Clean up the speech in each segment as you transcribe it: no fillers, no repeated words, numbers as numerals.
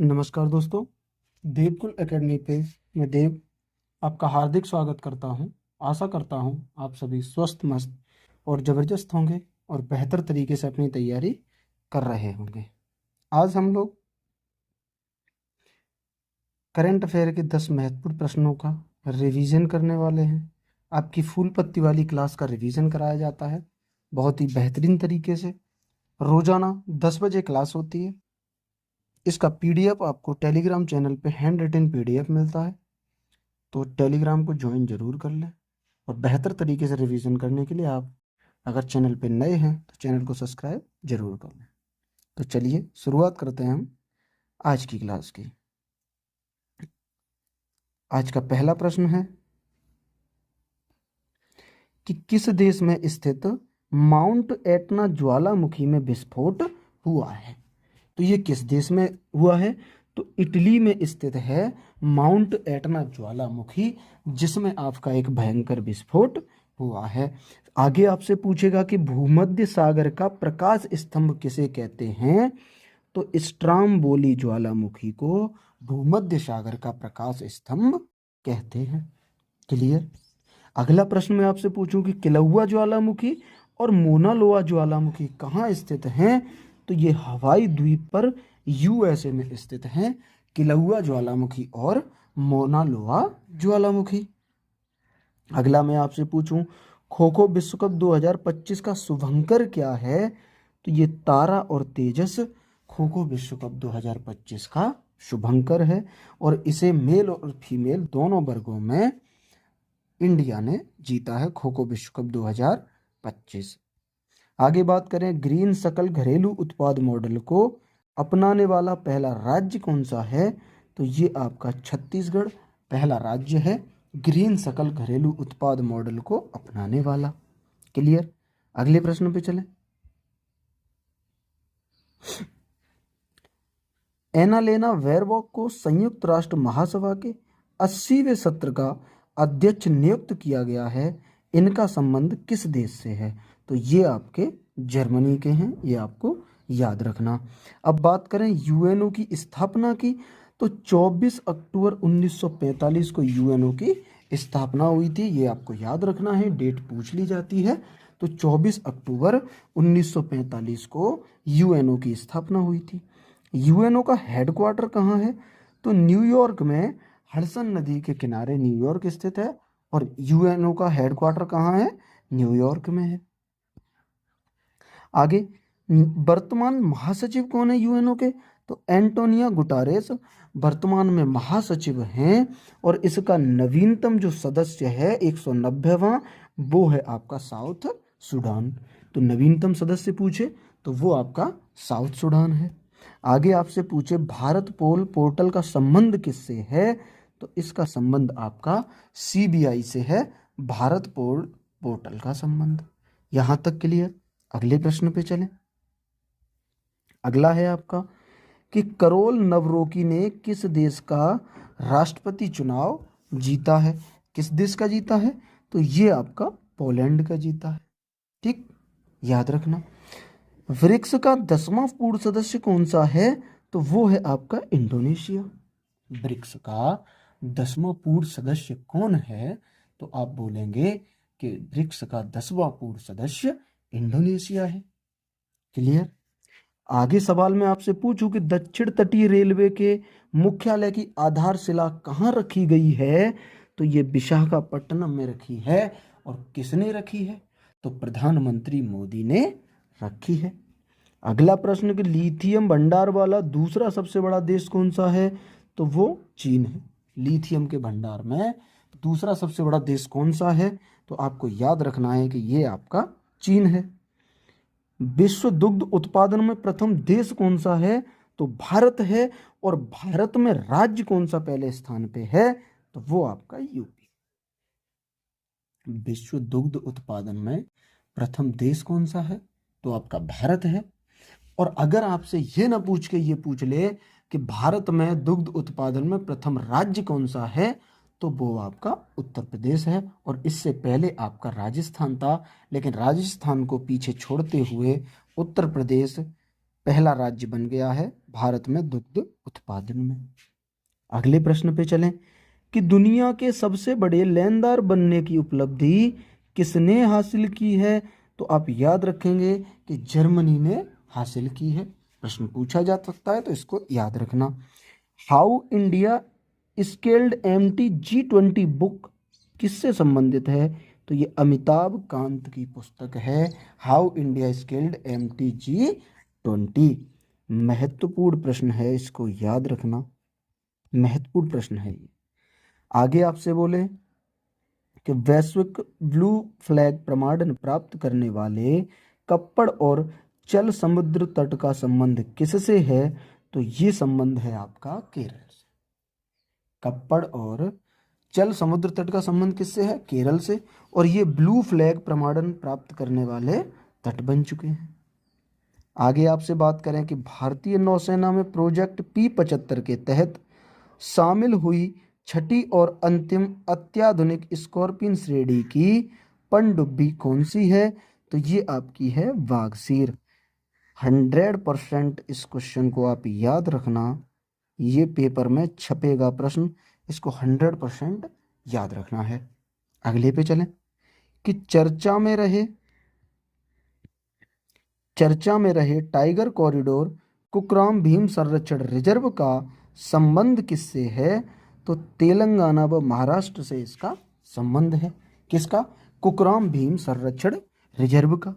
नमस्कार दोस्तों, देवकुल एकेडमी पे मैं देव आपका हार्दिक स्वागत करता हूं। आशा करता हूं आप सभी स्वस्थ मस्त और ज़बरदस्त होंगे और बेहतर तरीके से अपनी तैयारी कर रहे होंगे। आज हम लोग करंट अफेयर के 10 महत्वपूर्ण प्रश्नों का रिवीजन करने वाले हैं। आपकी फूल पत्ती वाली क्लास का रिवीजन कराया जाता है बहुत ही बेहतरीन तरीके से। रोज़ाना 10 बजे क्लास होती है। इसका पीडीएफ आपको टेलीग्राम चैनल पे हैंड रिटन पीडीएफ मिलता है, तो टेलीग्राम को ज्वाइन जरूर कर लें। और बेहतर तरीके से रिवीजन करने के लिए आप अगर चैनल पे नए हैं तो चैनल को सब्सक्राइब जरूर कर लें। तो चलिए शुरुआत करते हैं हम आज की क्लास की। आज का पहला प्रश्न है कि किस देश में स्थित माउंट एटना ज्वालामुखी में विस्फोट हुआ है। तो ये किस देश में हुआ है? तो इटली में स्थित है माउंट एटना ज्वालामुखी, जिसमें आपका एक भयंकर विस्फोट हुआ है। आगे आपसे पूछेगा कि भूमध्य सागर का प्रकाश स्तंभ किसे कहते हैं। तो स्ट्रामबोली ज्वालामुखी को भूमध्य सागर का प्रकाश स्तंभ कहते हैं। क्लियर। अगला प्रश्न मैं आपसे पूछूं कि किलौआ ज्वालामुखी और मोना लोआ ज्वालामुखी कहाँ स्थित हैं। तो ये हवाई द्वीप पर यूएसए में स्थित हैं, किलौआ ज्वालामुखी और मोना लोआ ज्वालामुखी। अगला मैं आपसे पूछूं खो खो विश्व कप 2025 का शुभंकर क्या है। तो ये तारा और तेजस खो खो विश्व कप 2025 का शुभंकर है, और इसे मेल और फीमेल दोनों वर्गों में इंडिया ने जीता है खो खो विश्व कप 2025। आगे बात करें ग्रीन सकल घरेलू उत्पाद मॉडल को अपनाने वाला पहला राज्य कौन सा है। तो ये आपका छत्तीसगढ़ पहला राज्य है ग्रीन सकल घरेलू उत्पाद मॉडल को अपनाने वाला। क्लियर। अगले प्रश्न पे चलें। एनालेना वेयरबॉक को संयुक्त राष्ट्र महासभा के 80वें सत्र का अध्यक्ष नियुक्त किया गया है। इनका संबंध किस देश से है। तो ये आपके जर्मनी के हैं, ये आपको याद रखना। अब बात करें यूएनओ की स्थापना की, तो 24 अक्टूबर 1945 को यूएनओ की स्थापना हुई थी। ये आपको याद रखना है, डेट पूछ ली जाती है। तो 24 अक्टूबर 1945 को यूएनओ की स्थापना हुई थी। यूएनओ का हेडक्वार्टर कहाँ है। तो न्यूयॉर्क में हडसन नदी के किनारे न्यूयॉर्क स्थित है, और यूएनओ का हेडक्वार्टर कहाँ है, न्यूयॉर्क में है। आगे वर्तमान महासचिव कौन है यूएनओ के। तो एंटोनियो गुटारेस वर्तमान में महासचिव हैं, और इसका नवीनतम जो सदस्य है 190वां, वो है आपका साउथ सूडान। तो नवीनतम सदस्य पूछे तो वो आपका साउथ सूडान है। आगे आपसे पूछे भारत पोल पोर्टल का संबंध किससे है। तो इसका संबंध आपका सीबीआई से है, भारत पोल पोर्टल का संबंध। यहां तक क्लियर। अगले प्रश्न पे चलें। अगला है आपका कि करोल नवरोकी ने किस देश का राष्ट्रपति चुनाव जीता है। किस देश का जीता है। तो ये आपका पोलैंड का जीता है। ठीक, याद रखना। ब्रिक्स का 10वां पूर्ण सदस्य कौन सा है। तो वो है आपका इंडोनेशिया। ब्रिक्स का 10वां पूर्ण सदस्य कौन है। तो आप बोलेंगे कि ब्रिक्स का 10वां पूर्ण सदस्य इंडोनेशिया है। क्लियर। आगे सवाल मैं आपसे पूछूं कि दक्षिण तटीय रेलवे के मुख्यालय की आधारशिला कहाँ रखी गई है। तो ये विशाखापट्टनम में रखी है। और किसने रखी है। तो प्रधानमंत्री मोदी ने रखी है। अगला प्रश्न कि लिथियम भंडार वाला दूसरा सबसे बड़ा देश कौन सा है। तो वो चीन है। लिथियम के भंडार में दूसरा सबसे बड़ा देश कौन सा है। तो आपको याद रखना है कि ये आपका चीन है। विश्व दुग्ध उत्पादन में प्रथम देश कौन सा है। तो भारत है। और भारत में राज्य कौन सा पहले स्थान पे है। तो वो आपका यूपी। विश्व दुग्ध उत्पादन में प्रथम देश कौन सा है। तो आपका भारत है। और अगर आपसे ये ना पूछ के ये पूछ ले कि भारत में दुग्ध उत्पादन में प्रथम राज्य कौन सा है, तो वो आपका उत्तर प्रदेश है। और इससे पहले आपका राजस्थान था, लेकिन राजस्थान को पीछे छोड़ते हुए उत्तर प्रदेश पहला राज्य बन गया है भारत में दुग्ध उत्पादन में। अगले प्रश्न पे चलें कि दुनिया के सबसे बड़े लेनदार बनने की उपलब्धि किसने हासिल की है? तो आप याद रखेंगे कि जर्मनी ने हासिल की है। प्रश्न पूछा जा सकता है तो इसको याद रखना। How India scaled MT G20 book किससे संबंधित है? तो ये अमिताभ कांत की पुस्तक है, how India scaled MT G20। महत्वपूर्ण प्रश्न है, इसको याद रखना, महत्वपूर्ण प्रश्न है ये। आगे आपसे बोले कि वैश्विक ब्लू फ्लैग प्रमाणन प्राप्त करने वाले कप्पड़ और चल समुद्र तट का संबंध किससे है? तो ये संबंध है आपका केरल से। कप्पड़ और चल समुद्र तट का संबंध किससे है? केरल से। और ये ब्लू फ्लैग प्रमाणन प्राप्त करने वाले तट बन चुके हैं। आगे आपसे बात करें कि भारतीय नौसेना में प्रोजेक्ट P-75 के तहत शामिल हुई छठी और अंतिम अत्याधुनिक स्कॉर्पियन श्रेणी की पनडुब्बी कौन सी है? तो ये आपकी है वागसीर। 100% इस क्वेश्चन को आप याद रखना, ये पेपर में छपेगा प्रश्न, इसको 100% याद रखना है। अगले पे चलें कि चर्चा में रहे टाइगर कॉरिडोर कुकराम भीम संरक्षण रिजर्व का संबंध किससे है? तो तेलंगाना व महाराष्ट्र से इसका संबंध है। किसका? कुकराम भीम संरक्षण रिजर्व का।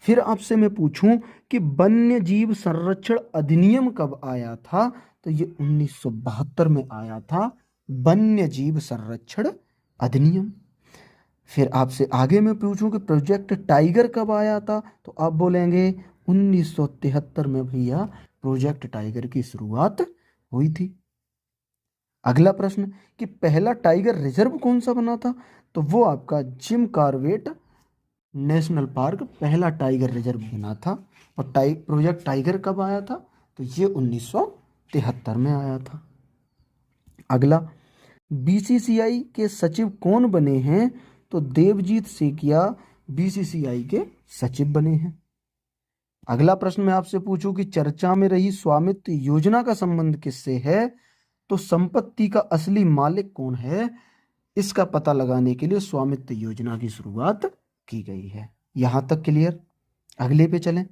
फिर आपसे मैं पूछूं कि वन्य जीव संरक्षण अधिनियम कब आया था? तो ये 1972 में आया था, वन्य जीव संरक्षण अधिनियम। फिर आपसे आगे मैं पूछूं कि प्रोजेक्ट टाइगर कब आया था? तो आप बोलेंगे 1973 में भैया प्रोजेक्ट टाइगर की शुरुआत हुई थी। अगला प्रश्न कि पहला टाइगर रिजर्व कौन सा बना था? तो वो आपका जिम कॉर्बेट नेशनल पार्क पहला टाइगर रिजर्व बना था। और प्रोजेक्ट टाइगर कब आया था? तो ये 1973 में आया था। अगला, बीसीसीआई के सचिव कौन बने हैं? तो देवजीत सेकिया बीसीसीआई के सचिव बने हैं। अगला प्रश्न मैं आपसे पूछूं कि चर्चा में रही स्वामित्व योजना का संबंध किससे है? तो संपत्ति का असली मालिक कौन है, इसका पता लगाने के लिए स्वामित्व योजना की शुरुआत की गई है। यहां तक क्लियर? अगले पे चलें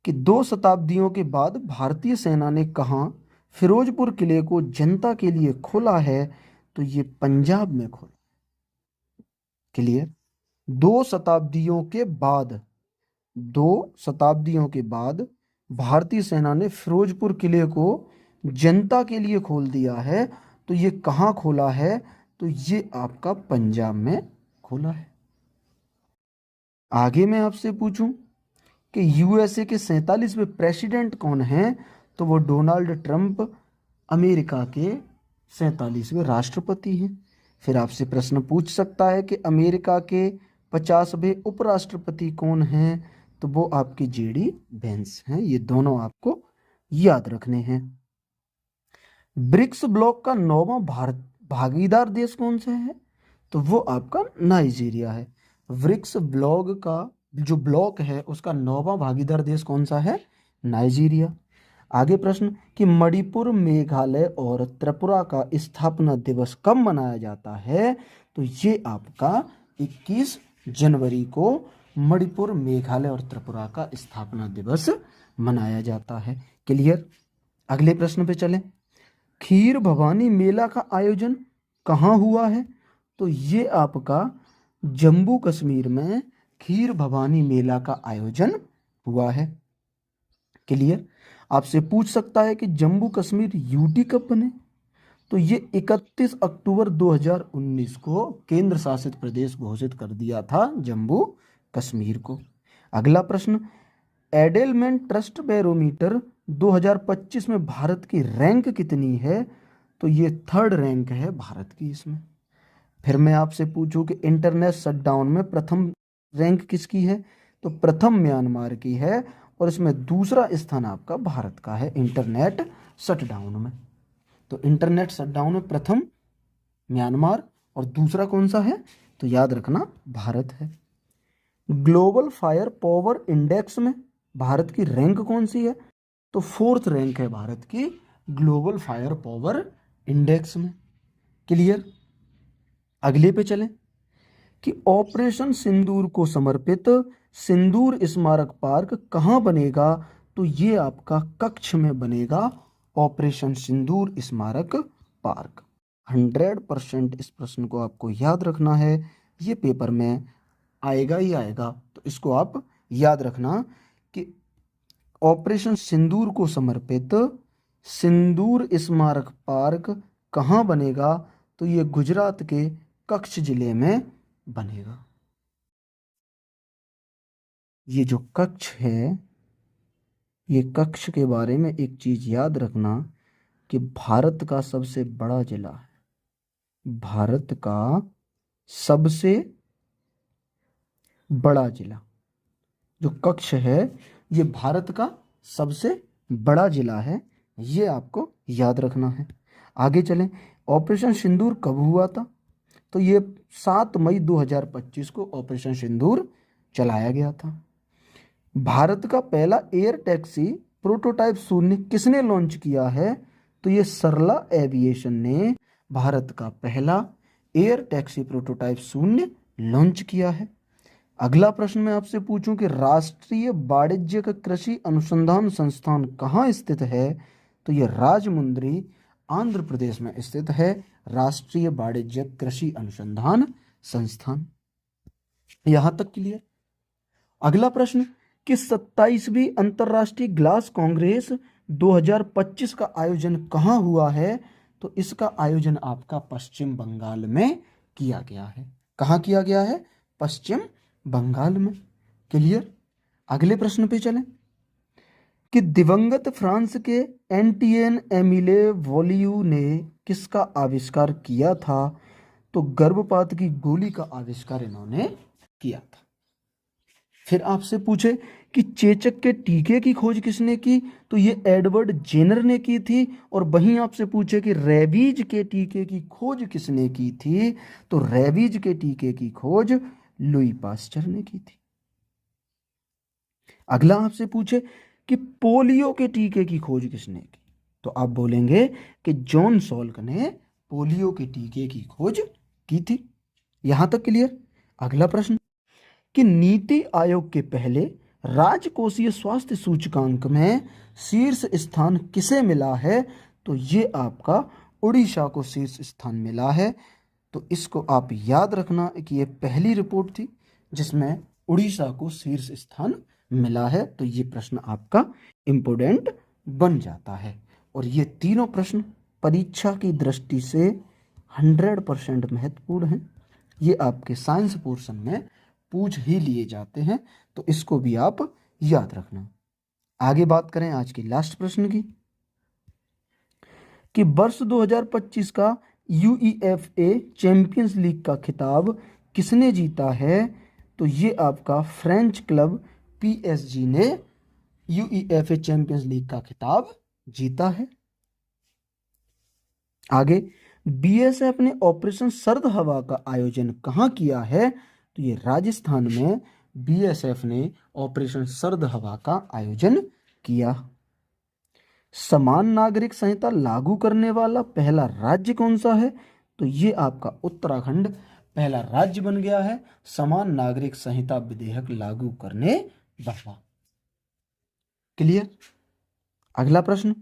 कि 2 शताब्दियों के बाद भारतीय सेना ने कहां फिरोजपुर किले को जनता के लिए खोला है? तो ये पंजाब में खोला। क्लियर? 2 शताब्दियों के बाद भारतीय सेना ने फिरोजपुर किले को जनता के लिए खोल दिया है। तो ये कहाँ खोला है? तो ये आपका पंजाब में खोला है। आगे मैं आपसे पूछूं कि यूएसए के 47वें प्रेसिडेंट कौन हैं? तो वो डोनाल्ड ट्रंप अमेरिका के 47वें राष्ट्रपति हैं। फिर आपसे प्रश्न पूछ सकता है कि अमेरिका के 50वें उपराष्ट्रपति कौन हैं? तो वो आपके जेडी वेंस हैं। ये दोनों आपको याद रखने हैं। ब्रिक्स ब्लॉक का 9वां भारत भागीदार देश कौन सा है? तो वो आपका नाइजीरिया है। ब्रिक्स ब्लॉक का जो ब्लॉक है उसका 9वां भागीदार देश कौन सा है? नाइजीरिया। आगे प्रश्न कि मणिपुर, मेघालय और त्रिपुरा का स्थापना दिवस कब मनाया जाता है? तो ये आपका 21 जनवरी को मणिपुर, मेघालय और त्रिपुरा का स्थापना दिवस मनाया जाता है। क्लियर? अगले प्रश्न पे चलें। खीर भवानी मेला का आयोजन कहाँ हुआ है? तो ये आपका जम्मू कश्मीर में खीर भवानी मेला का आयोजन हुआ है। क्लियर? आपसे पूछ सकता है कि जम्मू कश्मीर यूटी कब बने? तो ये 31 अक्टूबर 2019 को केंद्र शासित प्रदेश घोषित कर दिया था जम्मू कश्मीर को। अगला प्रश्न, एडेलमैन ट्रस्ट बैरोमीटर 2025 में भारत की रैंक कितनी है? तो ये 3rd रैंक है भारत की इसमें। फिर मैं आपसे पूछूं कि इंटरनेट शटडाउन में प्रथम रैंक किसकी है? तो प्रथम म्यांमार की है। और इसमें दूसरा स्थान आपका भारत का है इंटरनेट शटडाउन में। तो इंटरनेट शटडाउन में प्रथम म्यांमार और दूसरा कौन सा है? तो याद रखना भारत है। ग्लोबल फायर पावर इंडेक्स में भारत की रैंक कौन सी है? तो 4th रैंक है भारत की ग्लोबल फायर पावर इंडेक्स में। क्लियर? अगले पे चलें कि ऑपरेशन सिंदूर को समर्पित सिंदूर स्मारक पार्क कहाँ बनेगा? तो ये आपका कच्छ में बनेगा ऑपरेशन सिंदूर स्मारक पार्क। 100% इस प्रश्न को आपको याद रखना है, ये पेपर में आएगा ही आएगा। तो इसको आप याद रखना कि ऑपरेशन सिंदूर को समर्पित सिंदूर स्मारक पार्क कहाँ बनेगा? तो ये गुजरात के कच्छ जिले में बनेगा। ये जो कच्छ है, ये कच्छ के बारे में एक चीज याद रखना कि भारत का सबसे बड़ा जिला है। भारत का सबसे बड़ा जिला जो कच्छ है, ये भारत का सबसे बड़ा जिला है, ये आपको याद रखना है। आगे चलें, ऑपरेशन सिंदूर कब हुआ था? तो ये 7 मई 2025 को ऑपरेशन सिंदूर चलाया गया था। भारत का पहला एयर टैक्सी प्रोटोटाइप शून्य किसने लॉन्च किया है? तो ये सरला एविएशन ने भारत का पहला एयर टैक्सी प्रोटोटाइप शून्य लॉन्च किया है। अगला प्रश्न मैं आपसे पूछूं कि राष्ट्रीय वाणिज्यिक कृषि अनुसंधान संस्थान कहाँ स्थित है? तो ये राजमुंद्री आंध्र प्रदेश में स्थित है राष्ट्रीय वाणिज्यिक कृषि अनुसंधान संस्थान। यहां तक क्लियर? अगला प्रश्न कि 27वीं अंतर्राष्ट्रीय ग्लास कांग्रेस 2025 का आयोजन कहाँ हुआ है? तो इसका आयोजन आपका पश्चिम बंगाल में किया गया है। कहाँ किया गया है? पश्चिम बंगाल में। क्लियर? अगले प्रश्न पे चलें कि दिवंगत फ्रांस के एंटियन एमिले वॉलियू ने किसका आविष्कार किया था? तो गर्भपात की गोली का आविष्कार इन्होंने किया था। फिर आपसे पूछे कि चेचक के टीके की खोज किसने की? तो ये एडवर्ड जेनर ने की थी। और वहीं आपसे पूछे कि रेबीज के टीके की खोज किसने की थी? तो रेबीज के टीके की खोज लुई पास्चर ने की थी। अगला आपसे पूछे कि पोलियो के टीके की खोज किसने की? तो आप बोलेंगे कि जॉन सॉल्क ने पोलियो के टीके की खोज की थी। यहां तक क्लियर? अगला प्रश्न कि नीति आयोग के पहले राजकोषीय स्वास्थ्य सूचकांक में शीर्ष स्थान किसे मिला है? तो ये आपका उड़ीसा को शीर्ष स्थान मिला है। तो इसको आप याद रखना कि ये पहली रिपोर्ट थी जिसमें उड़ीसा को शीर्ष स्थान मिला है। तो ये प्रश्न आपका इंपोर्टेंट बन जाता है। और ये तीनों प्रश्न परीक्षा की दृष्टि से 100% महत्वपूर्ण हैं। ये आपके साइंस पोर्शन में पूछ ही लिए जाते हैं, तो इसको भी आप याद रखना। आगे बात करें आज की लास्ट प्रश्न की कि वर्ष 2025 का यूईएफए चैंपियंस लीग का खिताब किसने जीता है? तो ये आपका फ्रेंच क्लब पीएसजी ने यूईएफए चैंपियंस लीग का खिताब जीता है। आगे बीएसएफ ने ऑपरेशन सर्द हवा का आयोजन कहाँ किया है? तो ये राजस्थान में बीएसएफ ने ऑपरेशन सर्द हवा का आयोजन किया। समान नागरिक संहिता लागू करने वाला पहला राज्य कौन सा है? तो ये आपका उत्तराखंड पहला राज्य बन गया है समान नागरिक संहिता विधेयक लागू करने वाला। क्लियर? अगला प्रश्न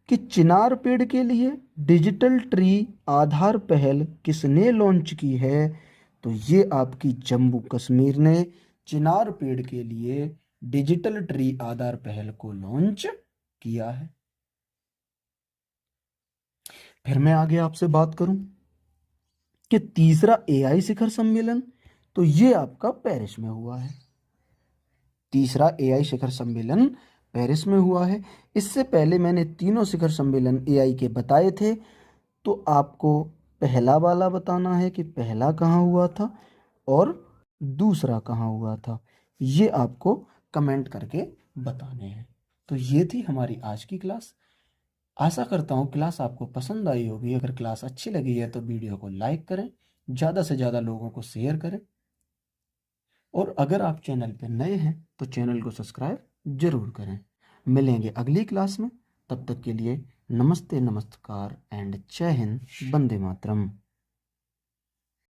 कि चिनार पेड़ के लिए डिजिटल ट्री आधार पहल किसने लॉन्च की है? तो ये आपकी जम्मू कश्मीर ने चिनार पेड़ के लिए डिजिटल ट्री आधार पहल को लॉन्च किया है। फिर मैं आगे आपसे बात करूं कि तीसरा एआई शिखर सम्मेलन, तो ये आपका पेरिस में हुआ है। तीसरा एआई शिखर सम्मेलन पेरिस में हुआ है। इससे पहले मैंने तीनों शिखर सम्मेलन एआई के बताए थे, तो आपको पहला वाला बताना है कि पहला कहाँ हुआ था और दूसरा कहाँ हुआ था। ये आपको कमेंट करके बताने हैं। तो ये थी हमारी आज की क्लास। आशा करता हूँ क्लास आपको पसंद आई होगी। अगर क्लास अच्छी लगी है तो वीडियो को लाइक करें, ज़्यादा से ज़्यादा लोगों को शेयर करें, और अगर आप चैनल पर नए हैं तो चैनल को सब्सक्राइब जरूर करें। मिलेंगे अगली क्लास में, तब तक के लिए नमस्ते, नमस्कार एंड जय हिंद, वंदे मातरम।